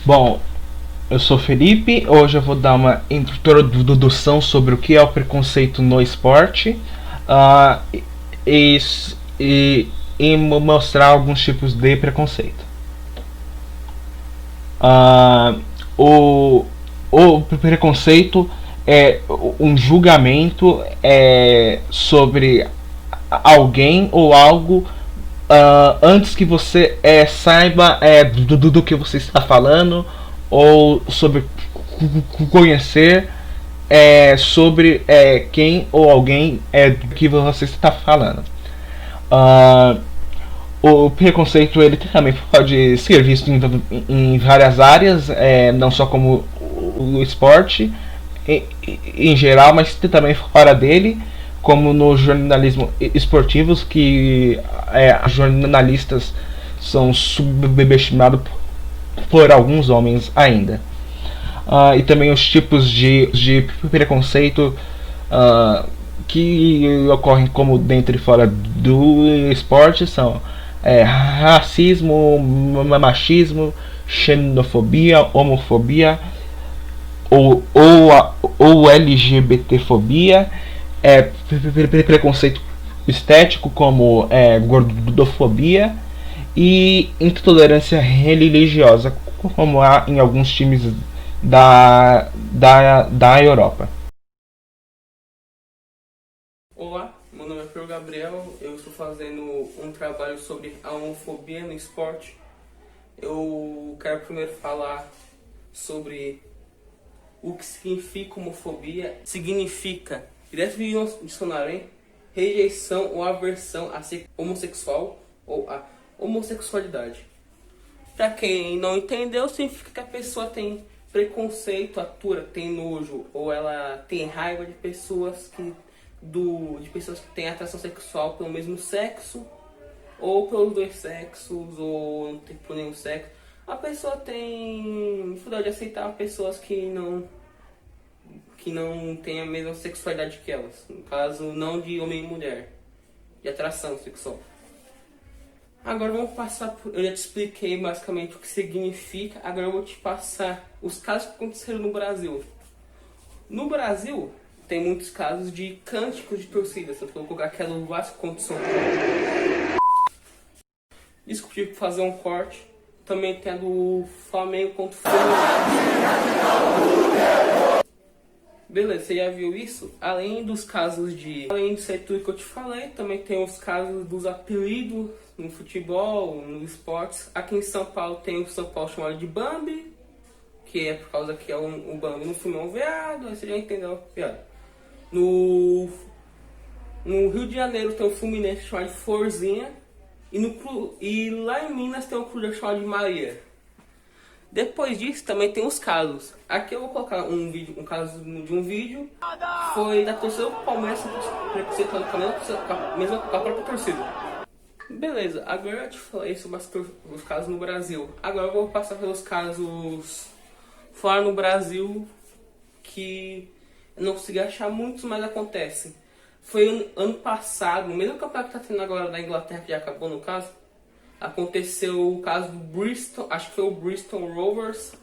Bom, eu sou Felipe. Hoje eu vou dar uma introdução sobre o que é o preconceito no esporte ah, e, e, e mostrar alguns tipos de preconceito. Ah, o, o preconceito é um julgamento sobre alguém ou algo antes que você saiba do que você está falando ou sobre conhecer sobre quem ou alguém do que você está falando. Ah, o preconceito ele também pode ser visto em várias áreas, não só como o esporte em geral, mas também fora dele, como no jornalismo esportivos, que jornalistas são subestimados por alguns homens ainda. E também os tipos de preconceito que ocorrem como dentro e fora do esporte são racismo, machismo, xenofobia, homofobia ou LGBTfobia, preconceito estético como gordofobia e intolerância religiosa, como há em alguns times da Europa. Olá, meu nome é Pedro Gabriel, eu estou fazendo um trabalho sobre a homofobia no esporte. Eu quero primeiro falar sobre o que significa homofobia. Significa, direto do dicionário, hein? Rejeição ou aversão a ser homossexual ou a homossexualidade. Para quem não entendeu, significa que a pessoa tem preconceito, atura, tem nojo ou ela tem raiva de pessoas de pessoas que têm atração sexual pelo mesmo sexo ou pelos dois sexos ou não tem por nenhum sexo. A pessoa tem dificuldade de aceitar pessoas que não têm a mesma sexualidade que elas. No caso, não de homem e mulher, de atração sexual. Agora vamos passar por... Eu já te expliquei basicamente o que significa. Agora eu vou te passar os casos que aconteceram no Brasil. No Brasil, tem muitos casos de cânticos de torcida. Se eu vou colocar aquela do Vasco contra o São Paulo. Desculpa, tive que fazer um corte. Também tem a do Flamengo contra o Fluminense. Beleza, você já viu isso? Além dos casos de... Além disso aí tudo que eu te falei, também tem os casos dos apelidos no futebol, nos esportes. Aqui em São Paulo tem o São Paulo chamado de Bambi, que é por causa que é um Bambi no filme é um veado, aí você já entendeu a piada. No Rio de Janeiro tem o Fluminense chamado de Florzinha, e lá em Minas tem o Cruzeiro chamado de Maria. Depois disso também tem os casos. Aqui eu vou colocar um caso de um vídeo. Foi da torcida do Palmeiras preconceituando com a própria torcida. Beleza, agora eu te falei sobre os casos no Brasil. Agora eu vou passar pelos casos fora no Brasil que eu não consegui achar muitos, mas acontecem. Foi ano passado, no mesmo campeonato que está tendo agora da Inglaterra, que já acabou no caso. Aconteceu o caso do Bristol, acho que foi o Bristol Rovers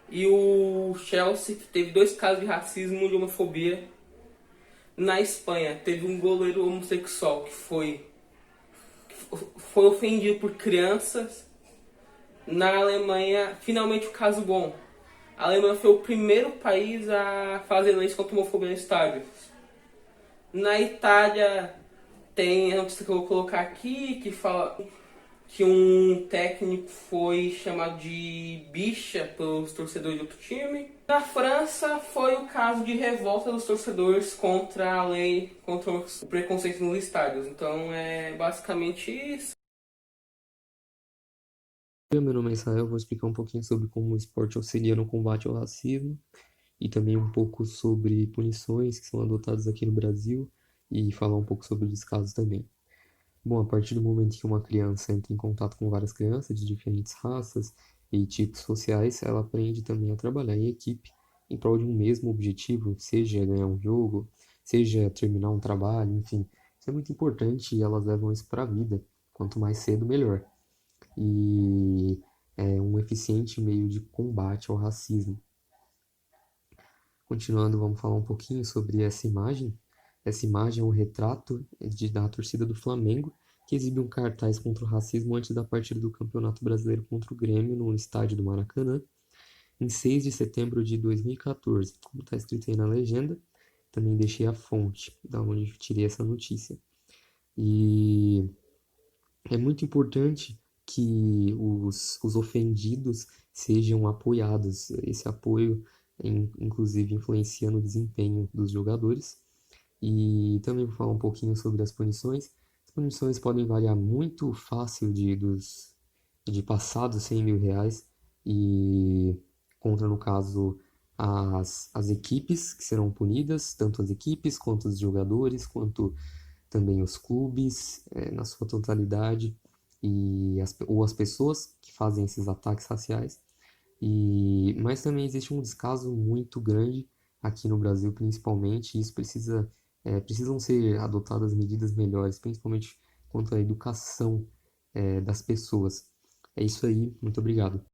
e o Chelsea, que teve dois casos de racismo e de homofobia. Na Espanha, teve um goleiro homossexual que foi ofendido por crianças. Na Alemanha, finalmente o caso bom. A Alemanha foi o primeiro país a fazer leis contra a homofobia no estádio. Na Itália, tem a notícia que eu vou colocar aqui, que fala que um técnico foi chamado de bicha pelos torcedores de outro time. Na França foi o caso de revolta dos torcedores contra a lei, contra o preconceito nos estádios. Então é basicamente isso. Oi, meu nome é Israel, vou explicar um pouquinho sobre como o esporte auxilia no combate ao racismo e também um pouco sobre punições que são adotadas aqui no Brasil e falar um pouco sobre os casos também. Bom, a partir do momento que uma criança entra em contato com várias crianças de diferentes raças e tipos sociais, ela aprende também a trabalhar em equipe em prol de um mesmo objetivo, seja ganhar um jogo, seja terminar um trabalho, enfim. Isso é muito importante e elas levam isso para a vida. Quanto mais cedo, melhor. E um eficiente meio de combate ao racismo. Continuando, vamos falar um pouquinho sobre essa imagem. Essa imagem é um retrato da torcida do Flamengo, que exibe um cartaz contra o racismo antes da partida do Campeonato Brasileiro contra o Grêmio, no estádio do Maracanã, em 6 de setembro de 2014. Como está escrito aí na legenda, também deixei a fonte, da onde tirei essa notícia. E é muito importante que os ofendidos sejam apoiados. Esse apoio, inclusive, influencia no desempenho dos jogadores. E também vou falar um pouquinho sobre as punições. As punições podem variar muito fácil de passar dos 100 mil reais e contra, no caso, as equipes que serão punidas, tanto as equipes quanto os jogadores, quanto também os clubes, na sua totalidade, ou as pessoas que fazem esses ataques raciais. Mas também existe um descaso muito grande aqui no Brasil, principalmente, e isso precisam ser adotadas medidas melhores, principalmente quanto à educação, das pessoas. É isso aí, muito obrigado.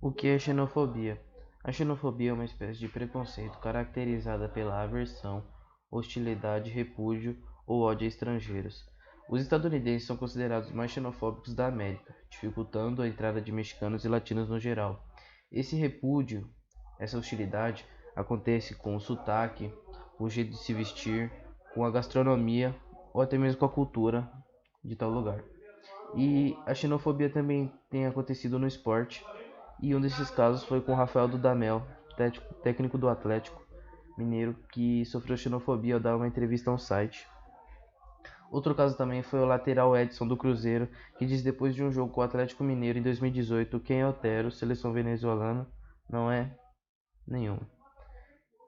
O que é xenofobia? A xenofobia é uma espécie de preconceito caracterizada pela aversão, hostilidade, repúdio ou ódio a estrangeiros. Os estadunidenses são considerados os mais xenofóbicos da América, dificultando a entrada de mexicanos e latinos no geral. Esse repúdio, essa hostilidade, acontece com o sotaque, com o jeito de se vestir, com a gastronomia ou até mesmo com a cultura de tal lugar. E a xenofobia também tem acontecido no esporte, e um desses casos foi com o Rafael Dudamel, técnico do Atlético Mineiro, que sofreu xenofobia ao dar uma entrevista a um site. Outro caso também foi o lateral Edson do Cruzeiro, que disse depois de um jogo com o Atlético Mineiro em 2018: quem é Otero, seleção venezuelana, não é nenhum.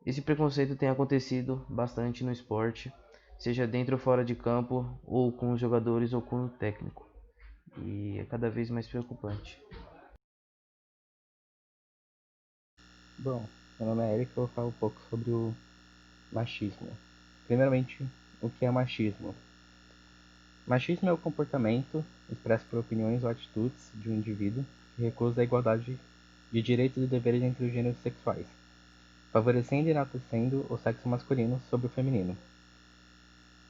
Esse preconceito tem acontecido bastante no esporte, seja dentro ou fora de campo, ou com os jogadores ou com o técnico. E é cada vez mais preocupante. Bom, meu nome é Eric e eu vou falar um pouco sobre o machismo. Primeiramente, o que é machismo? Machismo é o comportamento expresso por opiniões ou atitudes de um indivíduo que recusa a igualdade de direitos e deveres entre os gêneros sexuais, favorecendo e enaltecendo o sexo masculino sobre o feminino.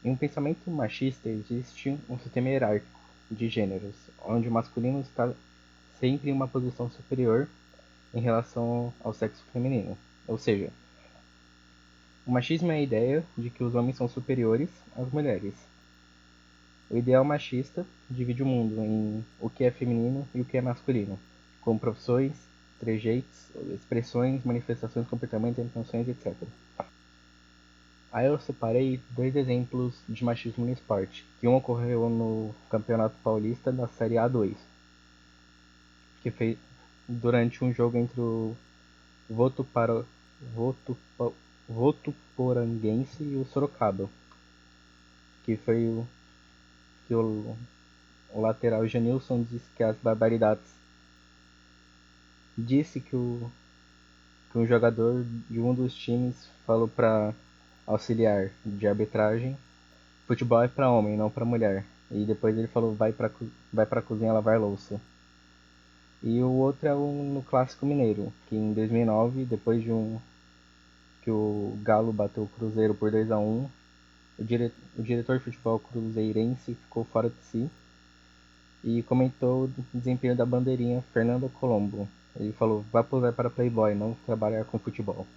Em um pensamento machista existe um sistema hierárquico de gêneros, onde o masculino está sempre em uma posição superior em relação ao sexo feminino. Ou seja, o machismo é a ideia de que os homens são superiores às mulheres. O ideal machista divide o mundo em o que é feminino e o que é masculino, como profissões, trejeitos, expressões, manifestações, comportamentos, intenções, etc. Aí eu separei dois exemplos de machismo no esporte, que um ocorreu no Campeonato Paulista da Série A2, que fez durante um jogo entre o Votuporanguense e o Sorocaba, que foi o lateral Janilson disse que as barbaridades. Disse que um jogador de um dos times falou para auxiliar de arbitragem: futebol é para homem, não para mulher. E depois ele falou: vai para cozinha lavar louça. E o outro é no Clássico Mineiro, que em 2009, depois de que o Galo bateu o Cruzeiro por 2-1, o diretor de futebol cruzeirense ficou fora de si e comentou o desempenho da bandeirinha Fernanda Colombo. Ele falou: vá posar para Playboy, não trabalhar com futebol.